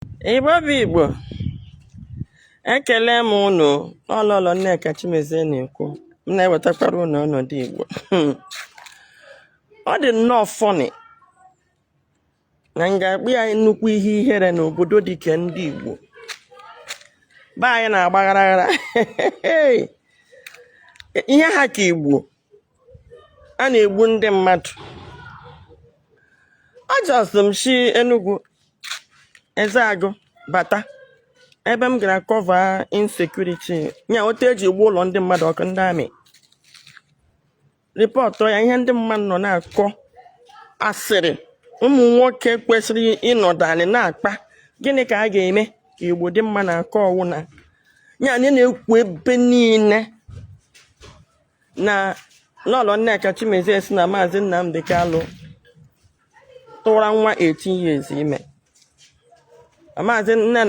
Igbo ekele m unu Lolo Nneka Chimeze na-ekwu m na-ewetakwara unu ọnọdụ Igbo ọ dị nnọọ funny na nga-akpụ ya nnukwu ihe ihere n'obodo dịka ndị Igbo be anyị na-agbaghara ihe ha ka Igbo a na-egbu ndị mmadụ ajọsụ m shi Enugu Ezeagụ bata ebe m gara cover insecurity nya otu eji egbu ụlọ ndị mmadụ ọkụ ndị amị rịpọtụ ya ihe ndị mmadụ nọ na-akọ asịrị ụmụ nwoke kwesịrị ịnọdụ anị na-akpa gịnị ka a ga-eme ka Igbo dị mma na-akọ ọwụ na nya anyị na-ekwu ebe niile na Lolo Nneka Chimeze si na Mazi Nnamdi Kanu tụra nwa 18 years ime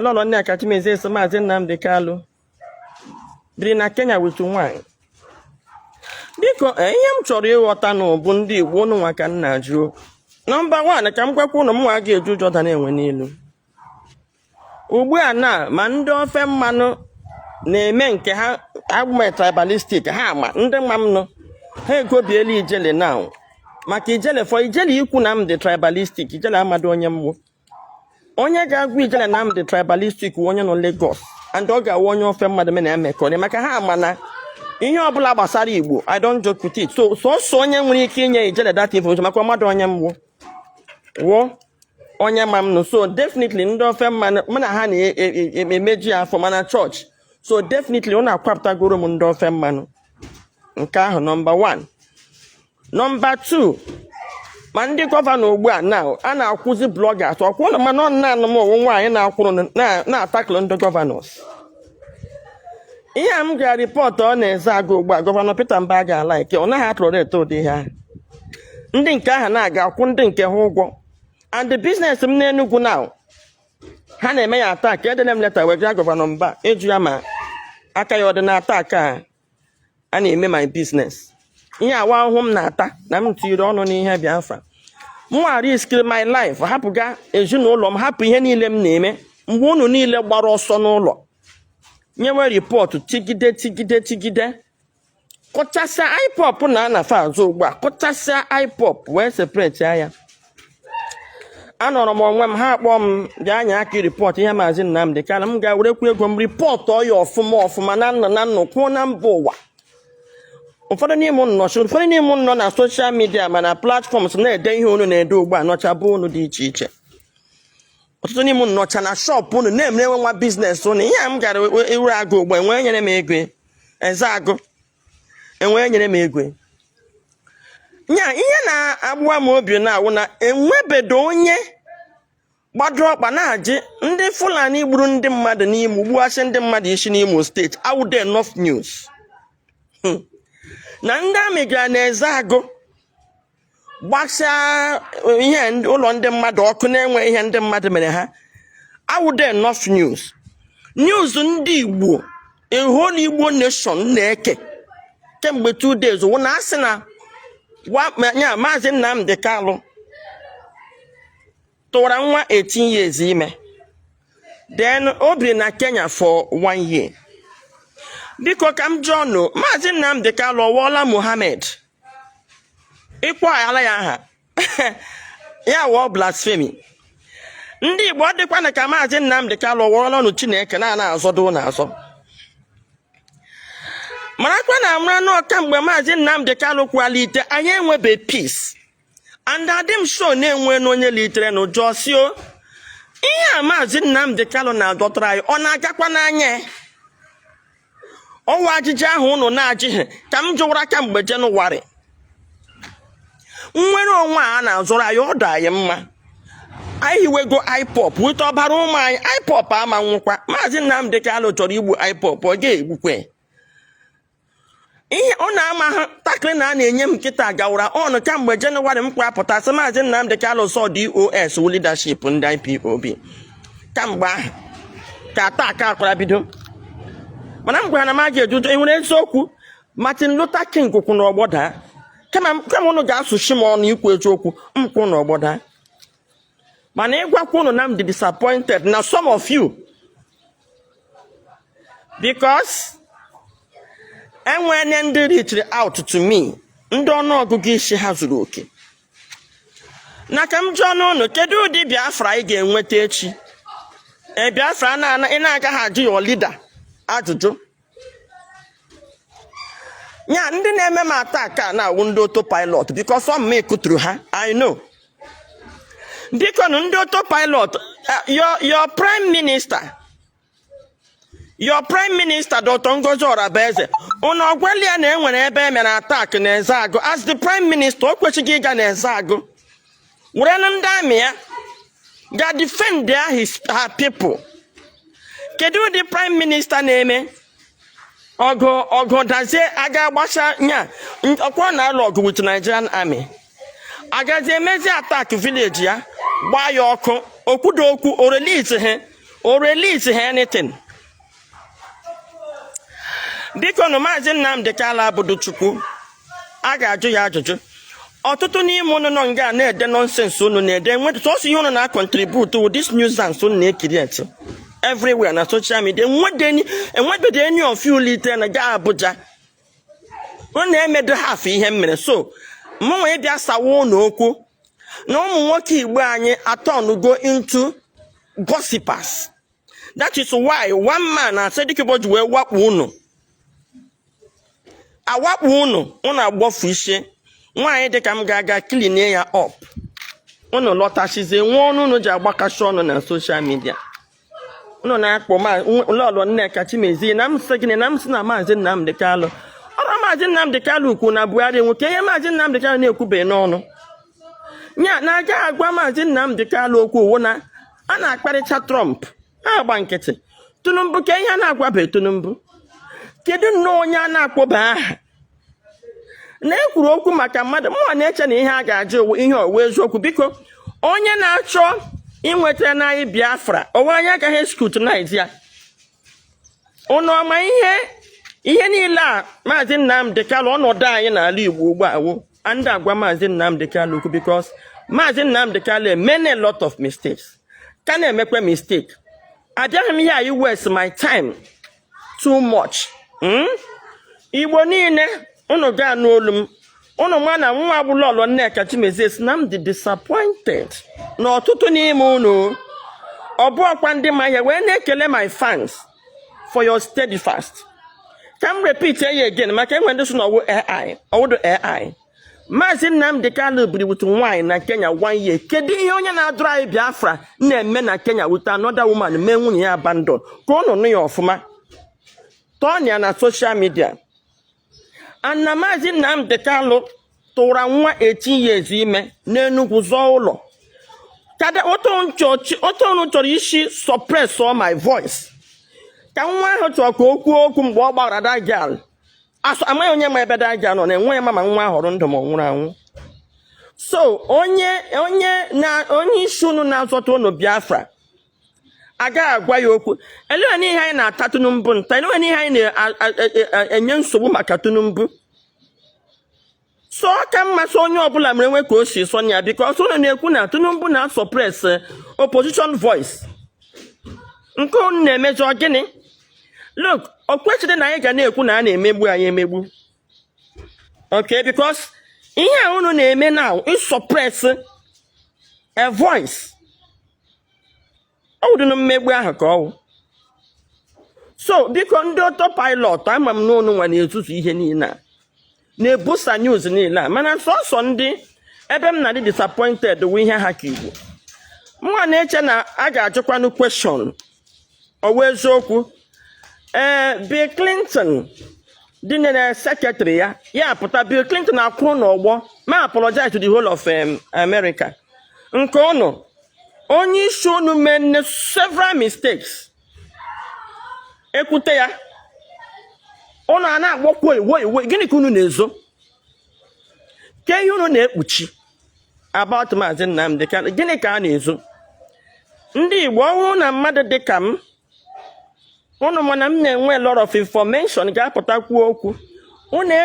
Lolo Nneka Chimeze si Mazi Nnamdi Kanu biri na Kenya with nwanyị biko ihe m chọrọ ịghọta n'ọbụ ndị Igbo unu nwa ka nna jụọ nọmba 1 ka m gwakwa unu m nwa ga-eju Jordan enwe n'elu ugbu a na ma ndị ofe mmanụ na-eme nke ha agụme tribalistic ha ama ndị mma m nọ ha egobiela ijele now maka ijele fọ ijele ikwu na m dị tribalistic ijele amadụ onye mgbu onye ga-agwa ijele na m dị tribalistic onye nọ Lagos and ọ ga-awa onye ofe mmadụ me na-emekọrị maka ha ama na ihe ọbụla gbasara Igbo I don't joke with it so onye nwere ike inye ijele that information maka mmadụ onye mgbu wụ onye ma m nọ so definitely ndị ofe mmanụ mụ na ha na-emeji afọ mana chọọchị so definitely ọ na-akwapụtagoro m ndị ofe mmanụ nke ahụ nọmba 1 nọmba 2 ma ndị gọvanọ ugbu a a na-akwụzi bloggers ọkwụrụ mana ọ na-anụ m onwe nwaanyị na-akwụrụ na-atakụlụ ndị gọvanọs ihe a m ga-arịpọtụ ọ na-Ezeagụ ugbu a gọvanọ Peter Mba ga-ala ike ọ naghị atụrụ eto ụdị ha ndị nke ahụ na-aga akwụ ndị nke ha ụgwọ and the business m n'Enugu now ha na-eme ya atak edele m leta wee jụọ gọvanọ Mba ịjụ ya ma aka ya ọ dị na atak a na-eme my business ihe awa ahụ m na-ata na m tiri ọnụ n'ihe Biafra mwa risk my life hapụga ezinụlọ m hapụ ihe niile m na-eme mgbe unu niile gbara ọsọ n'ụlọ nyewe ripọtụ tigide kọchasịa IPOB na-anafe azụ ugbu a kọchasịa IPOB wee separate ya anọrọ m onwe m ha akpọ m dị anya aka ripọtụ ihe Mazi Nnamdi Kanu m ga-werekwa ego m ripọtụ ọya ọfụma na nnukwu na mba ụwa ụfọdụ n'ime nọ na soshal midia ma na platfọms na-ede ihe unu na-ede ugbu a nọcha bụ unu dị iche iche ọtụtụ n'ime nọcha na shọpụ unu na-emerewe nwa biznes unu ihe a m gara ewere agụ ugbu enwee nyere m ego Ezeagụ enwee nyere m ego nya ihe na-agbụwa m obi na-awụ na enwebedo onye gbadoro ọkpa na-ajị ndị Fulani gburu ndị mmadụ n'Imo gbuwasị ndị mmadụ isi n'Imo steeti awụde enough news na ndị amị gara na Ezeagụ gbasaa ihe ụlọ ndị mmadụ ọkụ na-enwe ihe ndị mmadụ mere ha awụde enough news ndị Igbo a whole Igbo nation na-eke kemgbe 2 days wụ na asị na Mazi Nnamdi Kanu tụwara nwa 18 years ime then o biri na Kenya for 1 year biko ka m jụọ nụ Mazi Nnamdi Kanu ọwụọla Mohammed ịkpọ ala ya aha ya wụọ blasphemy ndị Igbo ọ dịkwa na ka Mazi Nnamdi Kanu ọwụọla ọnụ Chineke na-azọdo n'azọ marakwa na amara n'ọka mgbe Mazi Nnamdi Kanu kwalite anyị enwebe peace and adịm sure na-enwe n'onye litere n'ụjọ sio ihe a Mazi Nnamdi Kanu na-adọtara anyị ọ na-agakwa n'anya ọnwa ajụjụ ahụ unu na-ajịghị ka m jụwara ka mgbe Jenụwarị nnwere onwe a na-azụrụ anyị ọdụ anyị mma anyị hiwego IPOB wite ọbara ụmụ anyị IPOB ama nwụkwa Mazi Nnamdi Kanu chọrọ igbu IPOB ọ ga-egbukwe ihe ọ na-ama ha takịrị na a na-enye m nkịta gawara ọnụ kamgbe Jenụwarị m kwapụta sị Mazi Nnamdi Kanu sọ DOS wu leadership ndị IPOB kamgbe ahụ ka ataka akwara bido mana m gwara na m aga ejuju enwere eziokwu Martin Luther King kwụ n'ọgbọ daa kama unu ga-asụchi m ọnụ ikwu eziokwu m kwụ n'ọgbọ daa Mana ịgwakwa unu na m dị disappointed na some of you. Because enwere ndị reach out to me. Ndị ọnụọgụgụ isi ha zuru oke. Na ka m jụọ n'ụnụ, kedu ụdị Biafra ị ga-enweta echi? Biafra ị na-agaghị ajụ your leader ajụjụ. Ya ndị na-eme m attack a na-awụ ndị autopilot because ọ mmee kuturu ha. I know. Biko ndị autopilot, your prime minister Dr. Ngozi Orabaeze, unu ọgwali na enwere ebe emere attack na Ezeagu. As the prime minister, o kwesịghị ịga na Ezeagu. Were na ndị amị ya ga defend her people. Kedu ụdị prime minister na-eme? Ọgụ dazie aga agbasa nya ọkwa na alụ ọgụ with Nigerian army. Agazi emezi attack village ya, gbaa ya ọkụ, okwudo okwu, o release ha anything. Biko no Mazi Nnamdi Kanu Abuduchukwu, a ga-ajụ ya ajụjụ. Ọtụtụ n'ime unu nọ nga na-ede nonsense unu na-ede nweta sọsọ ihe unu na-contribute with this nuisance unu na-ekiriete everywhere na social media. Enwebede any of you lite na ga Abuja. Unu na-emedo half ihe mere. So mụnwa ịbịa sawa unu okwu na ụmụ nwoke Igbo anyị go into gossipers. That is why one man said Dikebo ji wee wakpu unu. Awakpu unu agbofu ise. Nwaanyị dị ka m ga-aga clean ya up. Unu lọtachizie nwa ọnụ unu ji agbakashi ọnụ na social media. Unu na-akpọ Lolo Nneka Chimezi na m sị gịnị na m sị na Mazi Nnamdi Kanu. Ọrụ Mazi Nnamdi Kanu ukwu na Buhari nwoke ihe Mazi Nnamdi Kanu na-ekwubeghị n'ọnụ. Nya na-aga agwa Mazi Nnamdi Kanu okwu owu na a na-akparịcha Trump. Ha agba nkịtị. Tinubu ka ihe a na-agwabeghị Tinubu. Kedu nnọọ onye a na-akpọba aha? Na-ekwuru okwu maka mmadụ mụnwa na-eche na ihe a ga-ajụ ihe owu eziokwu. Biko onye na-achọ inweta n'anyị Biafra onwe anya agaghị scrutinize ya. Unu ọma ihe niile a Mazi Nnamdi Kanu ọnọdụ anyị n'ala Igbo ugbu a wụ ndị agwa Mazi Nnamdi Kanu okwu because Mazi Nnamdi Kanu made a lot of mistakes. Ka na-emekwa mistake. Abịaghị m here waste my time too much. Igbo niile unu ga n'olu m. Unu ma na nwa bụ Lolo Nneka Chimezi na m dị disappointed na ọtụtụ n'ime unu. Ọ bụ ọkwa ndị ma ihe wee na-ekele my fans for your steadfast. Can repeat it again maka enwe ndị so na ọwụ AI. Ọwụdụ AI. Mazi Nnamdi Kanu biri with wine na Kenya 1 year. Kedu ihe onye na-adụrụ anyị Biafra na-eme na Kenya with another woman mee nwunye ya abandon? Ka unu nụ ya ọfụma. Tonya na social media. And na Mazi Nnamdi Kanu tụra nwa 18 years ime n'Enugu zọọ ụlọ. Kada otu chọrọ isi suppress all my voice. Ka nwa ahụ chọrọ ka okwu mgbe ọ gbara that girl. Amaghị onye ma ebe that girl nọ na-enwe ya mama nwa họrọ ndụ ma nwụrụ anwụ. So onye isi unu na-azọta unu Biafra aga agwa ya okwu. Elewe n'ihe anyị na-ata Tinubu nta, elewe n'ihe anyị na-enye nsogbu maka Tinubu. So ka mmasị onye ọbụla mere nwe ka o si sọ ya because unu na-ekwu na Tinubu na-suppress opposition voice. Nke unu na-emejọ gịnị? Look, o kwesịrị na anyị ga na-ekwu na a na-emegbu anyị emegbu. Okay, because ihe a unu na-eme now is suppress a voice. Ọ wụdị na mmegbu ahụ ka ọ wụ. So biko ndị autopilot ama m n'ụnụ nwa na-ezuzu ihe niile a na-ebusa news niile a mana sọsọ ndị ebe m na-adị disappointed wụ ihe ha ka Igbo. Mwa na-eche na a ga-ajụkwanụ question ọwụ eziokwu. Bill Clinton dị na secretary ya pụta Bill Clinton akwụrụ n'ọgbọ ma apologize to the whole of America. Nke unu onye isi unu made several mistakes. Ekwute ya unu a na-agbakwa iwe gịnị ka unu na-ezo? Ke ihe unu na-ekpuchi about Mazi Nnamdi Kanu gịnị ka a na-ezo? Ndị Igbo ọnwụ na mmadụ dị ka m unu mana m na-enwe a lot of information ga-apụta kwuo okwu. Unu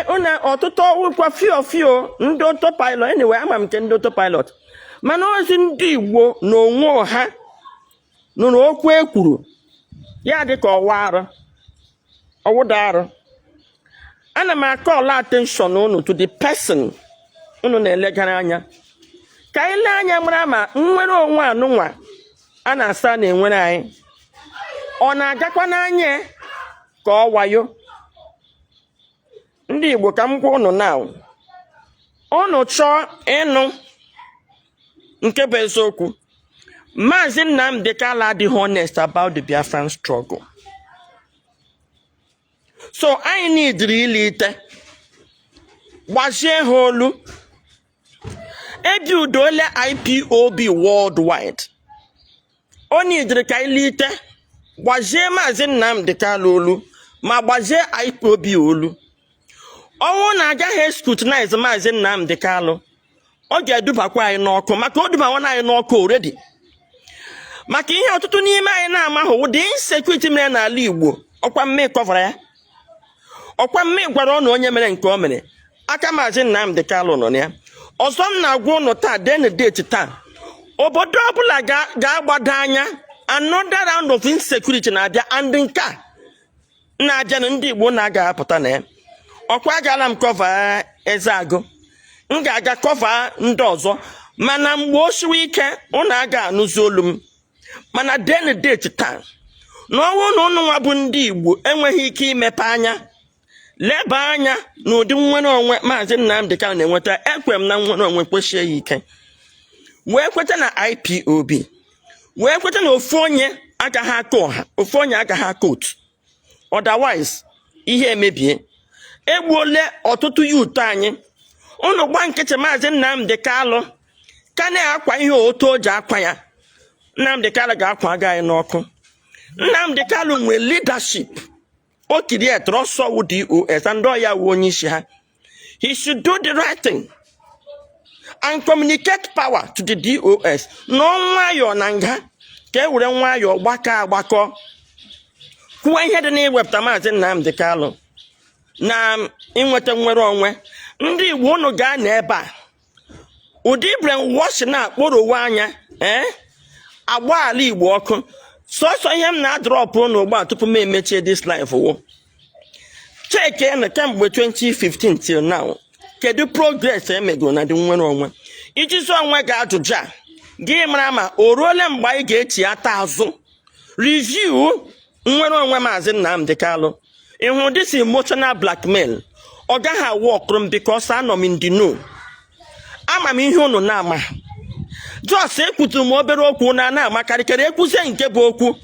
ọtụtụ ọkwa fio ndị autopilot anyway ama m nke ndị autopilot. mana ozi ndị Igbo n'onwe ọha nụrụ okwu ekwuru ya dị ka ọwụda arụ. Ana m call attention unu to the person unu na-elegara anya ka anyị lee anya mara ma nnwere onwe anụnwa a na-asa na-enwere anyị ọ na-agakwa n'anya ka ọ wayo. Ndị Igbo ka m gwa unu now, unu chọọ ịnụ nke bụ eziokwu, Mazi Nnamdi Kanu adịghị honest about the Biafran struggle. So anyị nidiri ilite gbazie ha olu. Ebi udole IPOB worldwide. O nidiri ka ilite gbazie Mazi Nnamdi Kanu olu ma gbazie IPOB olu. Ọnwụ na-agaghị scrutinize Mazi Nnamdi Kanu, ọ ga-edubakwa anyị n'ọkụ maka o dubawana anyị n'ọkụ already. Maka ihe ọtụtụ n'ime anyị na-amahụ ụdị insecurity mere n'ala Igbo, ọkwa mme kọvara ya. Ọkwa mme gwara ọnụ onye mere nke o mere. Aka Mazi Nnamdi Kanu nọ ya. Ọzọ m na-agwa ụnụ taa, den date taa, obodo ọbụla ga-agbado anya another round of insecurity na-abịa, and nke a na-abịa na ndị Igbo na-aga apụta na ya. Ọkwa agala m kọva Ezeagụ, m ga-aga kọva ndị ọzọ, mana mgbe o siwe ike ụnụ aga anụzi olu m. Mana den date taa n'ọnwụ na ụnụ nwa bụ ndị Igbo enweghị ike imepe anya leba anya n'ụdị nnwere onwe Mazi Nnamdi Kanu na-enweta. Ekwe m na nnwere onwe kwesie ya ike, wee kweta na IPOB, wee kweta na ofu onye agaghị aka ọha, ofu onye agaghị aka otu, otherwise ihe emebie. Egbuole ọtụtụ youth anyị. Unu gba nkịtị Mazi Nnamdi Kanu ka na-akwa ihe otu o ji akwa ya. Nnamdi Kanu ga-akwa aga anyị n'ọkụ. Nnamdi Kanu nwee leadership. O create also with DOS and ya onye isi ha. He should do the right thing and communicate power to the DOS. No nwayọ na nga ka e were nwayọ agbakọ kwuo ihe dị n'iwepụta Mazi Nnamdi Kanu na inweta nnwere onwe. Ndị Igbo unu gaa n'ebe a ụdị brainwash na-akpọrọwe anya agba ala Igbo ọkụ. Sọsọ ihe m na-adrọpụ n'ụgbọ tupu m emechie this life wo. Cheke na kemgbe 2015 till now, kedu progress emego na dị nnwere onwe? Iji zụọ onwe gị ajụjụ a, gị mara ma o ruole mgbe anyị ga-echi ata azụ review nnwere onwe Mazi Nnamdi Kanu. Ịhụ this emotional blackmail ọ gaghị awụ ọkụrụ m because anọ m in the know. Ama m ihe unu na-ama. Just ekwutu m obere okwu na-ama karịkere ekwuzie nke bụ okwu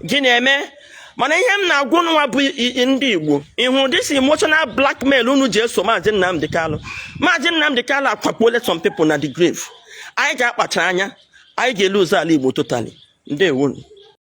gị na-eme. Mana ihe m na-agwa unu nwa bụ ndị Igbo, ịhụ this emotional blackmail unu ji eso Mazi Nnamdi Kanu. Mazi Nnamdi Kanu akwakpuole some people na the grave. Anyị ga-akpachara anya, anyị ga-eluze ala Igbo totally. Ndewo.